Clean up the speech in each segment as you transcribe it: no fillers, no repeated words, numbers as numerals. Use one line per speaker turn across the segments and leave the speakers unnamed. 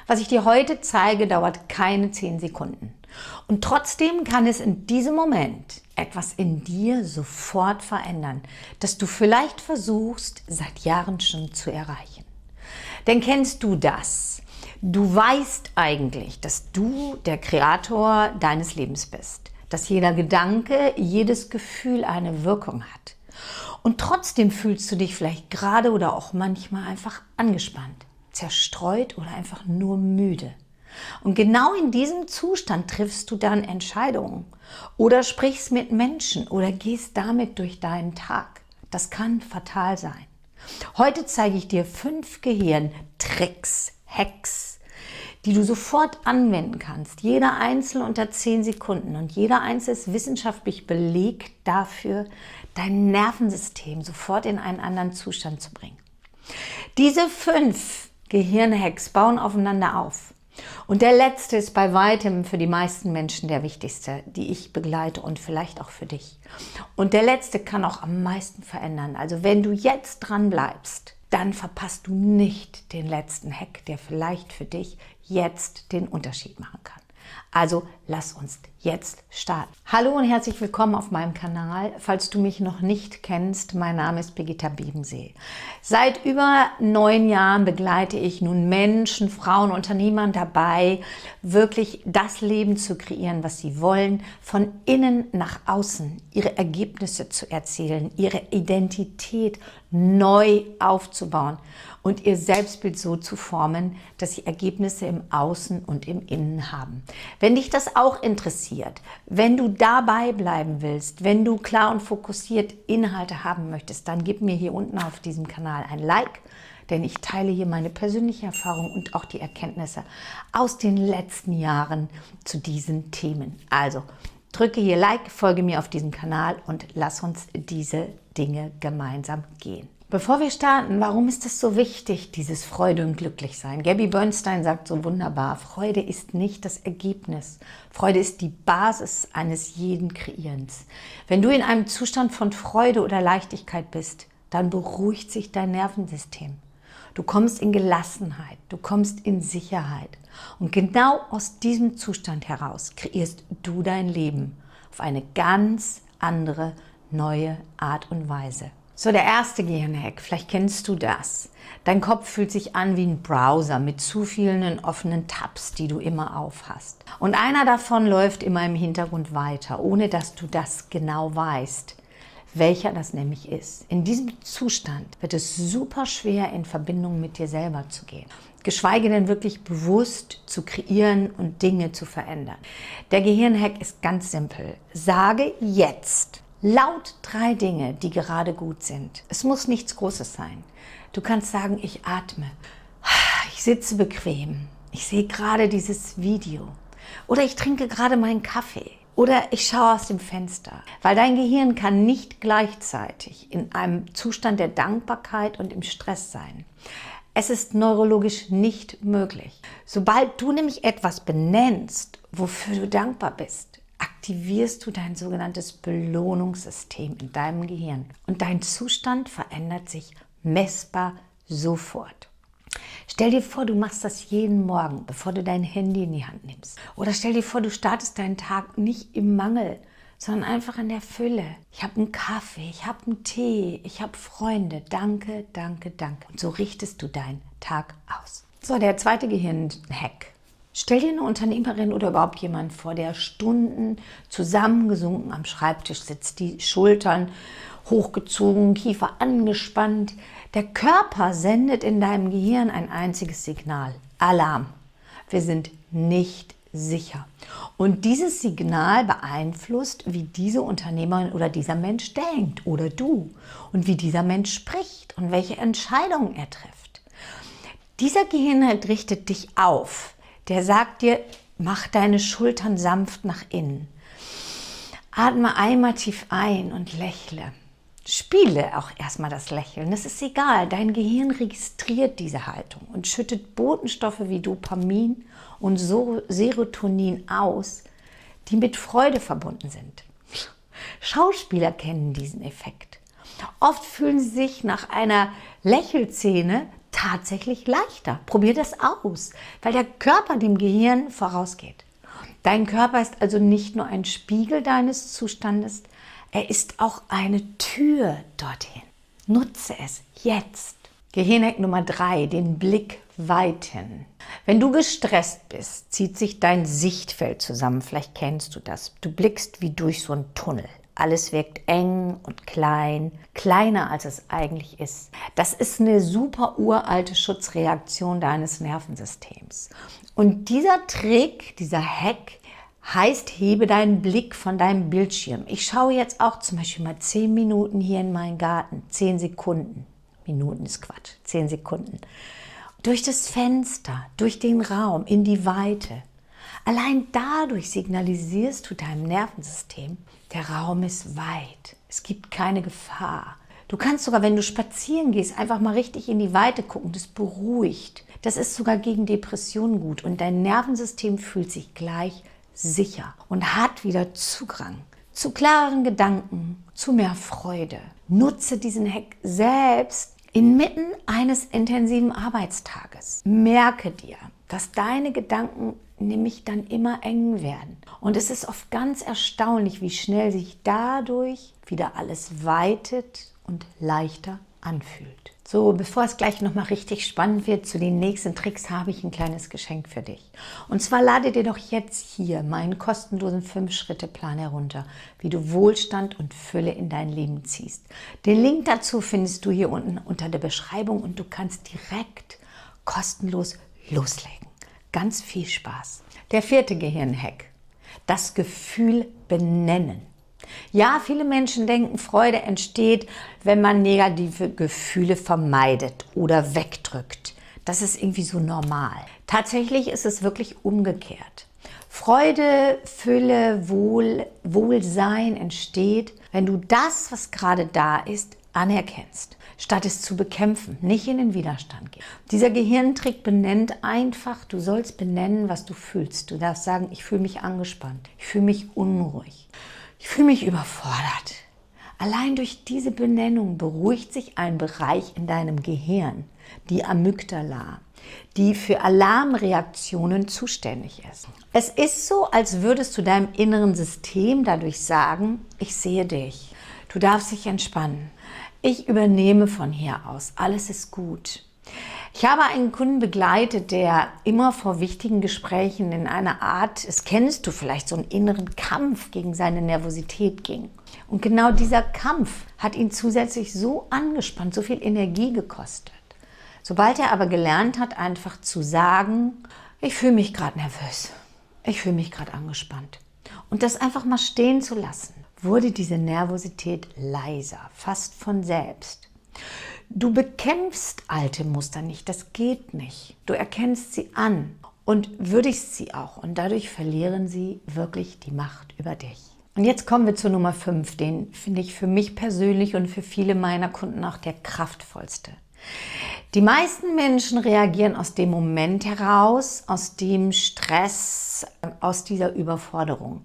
Was ich dir heute zeige, dauert keine 10 Sekunden. Und trotzdem kann es in diesem Moment etwas in dir sofort verändern, das du vielleicht versuchst, seit Jahren schon zu erreichen. Denn kennst du das? Du weißt eigentlich, dass du der Kreator deines Lebens bist, dass jeder Gedanke, jedes Gefühl eine Wirkung hat. Und trotzdem fühlst du dich vielleicht gerade oder auch manchmal einfach angespannt, zerstreut oder einfach nur müde. Und genau in diesem Zustand triffst du dann Entscheidungen oder sprichst mit Menschen oder gehst damit durch deinen Tag. Das kann fatal sein. Heute zeige ich dir 5 Gehirntricks, Hacks, die du sofort anwenden kannst. Jeder einzelne unter 10 Sekunden und jeder einzelne ist wissenschaftlich belegt dafür, dein Nervensystem sofort in einen anderen Zustand zu bringen. Diese 5 Gehirnhacks bauen aufeinander auf. Und der letzte ist bei weitem für die meisten Menschen der wichtigste, die ich begleite und vielleicht auch für dich. Und der letzte kann auch am meisten verändern. Also wenn du jetzt dran bleibst, dann verpasst du nicht den letzten Hack, der vielleicht für dich jetzt den Unterschied machen kann. Also lass uns jetzt starten. Hallo und herzlich willkommen auf meinem Kanal. Falls du mich noch nicht kennst, mein Name ist Birgitta Biebensee. Seit über 9 Jahren begleite ich nun Menschen, Frauen, Unternehmern dabei, wirklich das Leben zu kreieren, was sie wollen, von innen nach außen, ihre Ergebnisse zu erzielen, ihre Identität neu aufzubauen und ihr Selbstbild so zu formen, dass sie Ergebnisse im Außen und im Innen haben. Wenn dich das auch interessiert, wenn du dabei bleiben willst, wenn du klar und fokussiert Inhalte haben möchtest, dann gib mir hier unten auf diesem Kanal ein Like, denn ich teile hier meine persönliche Erfahrung und auch die Erkenntnisse aus den letzten Jahren zu diesen Themen. Also drücke hier Like, folge mir auf diesem Kanal und lass uns diese Dinge gemeinsam gehen. Bevor wir starten, warum ist es so wichtig, dieses Freude und Glücklichsein? Gabby Bernstein sagt so wunderbar, Freude ist nicht das Ergebnis. Freude ist die Basis eines jeden Kreierens. Wenn du in einem Zustand von Freude oder Leichtigkeit bist, dann beruhigt sich dein Nervensystem. Du kommst in Gelassenheit, du kommst in Sicherheit. Und genau aus diesem Zustand heraus kreierst du dein Leben auf eine ganz andere, neue Art und Weise. So, der erste Gehirnhack, vielleicht kennst du das. Dein Kopf fühlt sich an wie ein Browser mit zu vielen offenen Tabs, die du immer auf hast. Und einer davon läuft immer im Hintergrund weiter, ohne dass du das genau weißt, welcher das nämlich ist. In diesem Zustand wird es super schwer, in Verbindung mit dir selber zu gehen. Geschweige denn wirklich bewusst zu kreieren und Dinge zu verändern. Der Gehirnhack ist ganz simpel. Sage jetzt laut 3 Dinge, die gerade gut sind. Es muss nichts Großes sein. Du kannst sagen, ich atme, ich sitze bequem, ich sehe gerade dieses Video oder ich trinke gerade meinen Kaffee oder ich schaue aus dem Fenster. Weil dein Gehirn kann nicht gleichzeitig in einem Zustand der Dankbarkeit und im Stress sein. Es ist neurologisch nicht möglich. Sobald du nämlich etwas benennst, wofür du dankbar bist, aktivierst du dein sogenanntes Belohnungssystem in deinem Gehirn. Und dein Zustand verändert sich messbar sofort. Stell dir vor, du machst das jeden Morgen, bevor du dein Handy in die Hand nimmst. Oder stell dir vor, du startest deinen Tag nicht im Mangel, sondern einfach in der Fülle. Ich habe einen Kaffee, ich habe einen Tee, ich habe Freunde. Danke, danke, danke. Und so richtest du deinen Tag aus. So, der zweite Gehirnhack. Stell dir eine Unternehmerin oder überhaupt jemanden vor, der Stunden zusammengesunken am Schreibtisch sitzt, die Schultern hochgezogen, Kiefer angespannt. Der Körper sendet in deinem Gehirn ein einziges Signal. Alarm. Wir sind nicht sicher. Und dieses Signal beeinflusst, wie diese Unternehmerin oder dieser Mensch denkt oder du und wie dieser Mensch spricht und welche Entscheidungen er trifft. Dieser Gehirnhalt richtet dich auf. Der sagt dir, mach deine Schultern sanft nach innen. Atme einmal tief ein und lächle. Spiele auch erstmal das Lächeln. Das ist egal. Dein Gehirn registriert diese Haltung und schüttet Botenstoffe wie Dopamin und Serotonin aus, die mit Freude verbunden sind. Schauspieler kennen diesen Effekt. Oft fühlen sie sich nach einer Lächelszene tatsächlich leichter. Probier das aus, weil der Körper dem Gehirn vorausgeht. Dein Körper ist also nicht nur ein Spiegel deines Zustandes, er ist auch eine Tür dorthin. Nutze es jetzt. Gehirnhack Nummer 3, den Blick weiten. Wenn du gestresst bist, zieht sich dein Sichtfeld zusammen. Vielleicht kennst du das. Du blickst wie durch so einen Tunnel. Alles wirkt eng und klein, kleiner als es eigentlich ist. Das ist eine super uralte Schutzreaktion deines Nervensystems. Und dieser Trick, dieser Hack, heißt, hebe deinen Blick von deinem Bildschirm. Ich schaue jetzt auch zum Beispiel mal 10 Minuten hier in meinen Garten. 10 Sekunden. Minuten ist Quatsch. 10 Sekunden. Durch das Fenster, durch den Raum, in die Weite. Allein dadurch signalisierst du deinem Nervensystem, der Raum ist weit. Es gibt keine Gefahr. Du kannst sogar, wenn du spazieren gehst, einfach mal richtig in die Weite gucken. Das beruhigt. Das ist sogar gegen Depressionen gut. Und dein Nervensystem fühlt sich gleich sicher und hat wieder Zugang zu klareren Gedanken, zu mehr Freude. Nutze diesen Hack selbst inmitten eines intensiven Arbeitstages. Merke dir, dass deine Gedanken nämlich dann immer eng werden. Und es ist oft ganz erstaunlich, wie schnell sich dadurch wieder alles weitet und leichter anfühlt. So, bevor es gleich nochmal richtig spannend wird, zu den nächsten Tricks habe ich ein kleines Geschenk für dich. Und zwar lade dir doch jetzt hier meinen kostenlosen 5-Schritte-Plan herunter, wie du Wohlstand und Fülle in dein Leben ziehst. Den Link dazu findest du hier unten unter der Beschreibung und du kannst direkt kostenlos loslegen. Ganz viel Spaß. Der 4. Gehirnhack. Das Gefühl benennen. Ja, viele Menschen denken, Freude entsteht, wenn man negative Gefühle vermeidet oder wegdrückt. Das ist irgendwie so normal. Tatsächlich ist es wirklich umgekehrt. Freude, Fülle, Wohlsein entsteht, wenn du das, was gerade da ist, anerkennst, statt es zu bekämpfen, nicht in den Widerstand gehst. Dieser Gehirntrick benennt einfach, du sollst benennen, was du fühlst. Du darfst sagen, ich fühle mich angespannt, ich fühle mich unruhig. Ich fühle mich überfordert. Allein durch diese Benennung beruhigt sich ein Bereich in deinem Gehirn, die Amygdala, die für Alarmreaktionen zuständig ist. Es ist so, als würdest du deinem inneren System dadurch sagen, ich sehe dich, du darfst dich entspannen, ich übernehme von hier aus, alles ist gut. Ich habe einen Kunden begleitet, der immer vor wichtigen Gesprächen in einer Art, das kennst du vielleicht, so einen inneren Kampf gegen seine Nervosität ging. Und genau dieser Kampf hat ihn zusätzlich so angespannt, so viel Energie gekostet. Sobald er aber gelernt hat, einfach zu sagen, ich fühle mich gerade nervös, ich fühle mich gerade angespannt. Und das einfach mal stehen zu lassen, wurde diese Nervosität leiser, fast von selbst. Du bekämpfst alte Muster nicht, das geht nicht. Du erkennst sie an und würdigst sie auch und dadurch verlieren sie wirklich die Macht über dich. Und jetzt kommen wir zu Nummer 5, den finde ich für mich persönlich und für viele meiner Kunden auch der kraftvollste. Die meisten Menschen reagieren aus dem Moment heraus, aus dem Stress, aus dieser Überforderung,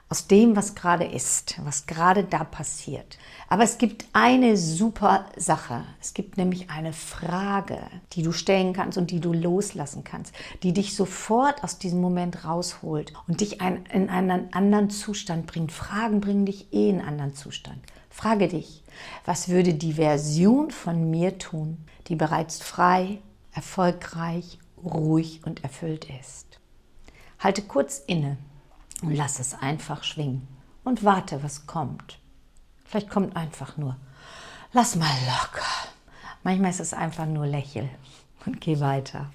aus dem, was gerade ist, was gerade da passiert. Aber es gibt eine super Sache. Es gibt nämlich eine Frage, die du stellen kannst und die du loslassen kannst, die dich sofort aus diesem Moment rausholt und dich in einen anderen Zustand bringt. Fragen bringen dich in einen anderen Zustand. Frage dich, was würde die Version von mir tun, die bereits frei, erfolgreich, ruhig und erfüllt ist? Halte kurz inne und lass es einfach schwingen und warte, was kommt. Vielleicht kommt einfach nur, lass mal locker. Manchmal ist es einfach nur lächel und geh weiter.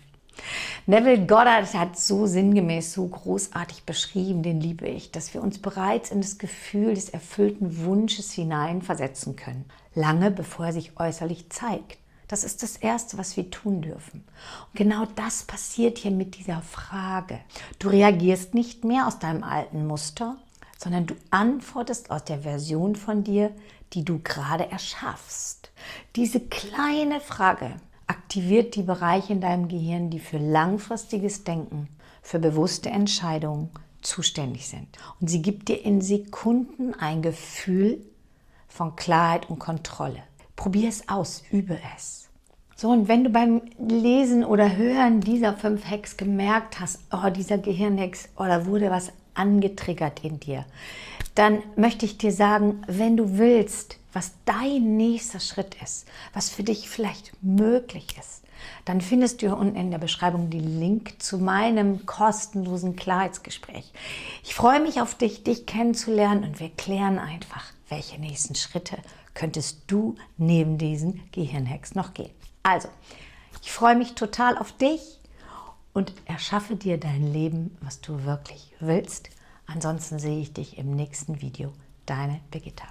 Neville Goddard hat so sinngemäß, so großartig beschrieben, den liebe ich, dass wir uns bereits in das Gefühl des erfüllten Wunsches hineinversetzen können, lange bevor er sich äußerlich zeigt. Das ist das Erste, was wir tun dürfen. Und genau das passiert hier mit dieser Frage. Du reagierst nicht mehr aus deinem alten Muster, sondern du antwortest aus der Version von dir, die du gerade erschaffst. Diese kleine Frage aktiviert die Bereiche in deinem Gehirn, die für langfristiges Denken, für bewusste Entscheidungen zuständig sind. Und sie gibt dir in Sekunden ein Gefühl von Klarheit und Kontrolle. Probier es aus, übe es. So, und wenn du beim Lesen oder Hören dieser 5 Hacks gemerkt hast, oh, dieser Gehirnhacks, oh, da wurde was angetriggert in dir, dann möchte ich dir sagen, wenn du willst, was dein nächster Schritt ist, was für dich vielleicht möglich ist, dann findest du hier unten in der Beschreibung den Link zu meinem kostenlosen Klarheitsgespräch. Ich freue mich auf dich, dich kennenzulernen, und wir klären einfach, welche nächsten Schritte könntest du neben diesen Gehirnhacks noch gehen. Also, ich freue mich total auf dich und erschaffe dir dein Leben, was du wirklich willst. Ansonsten sehe ich dich im nächsten Video. Deine Birgitta.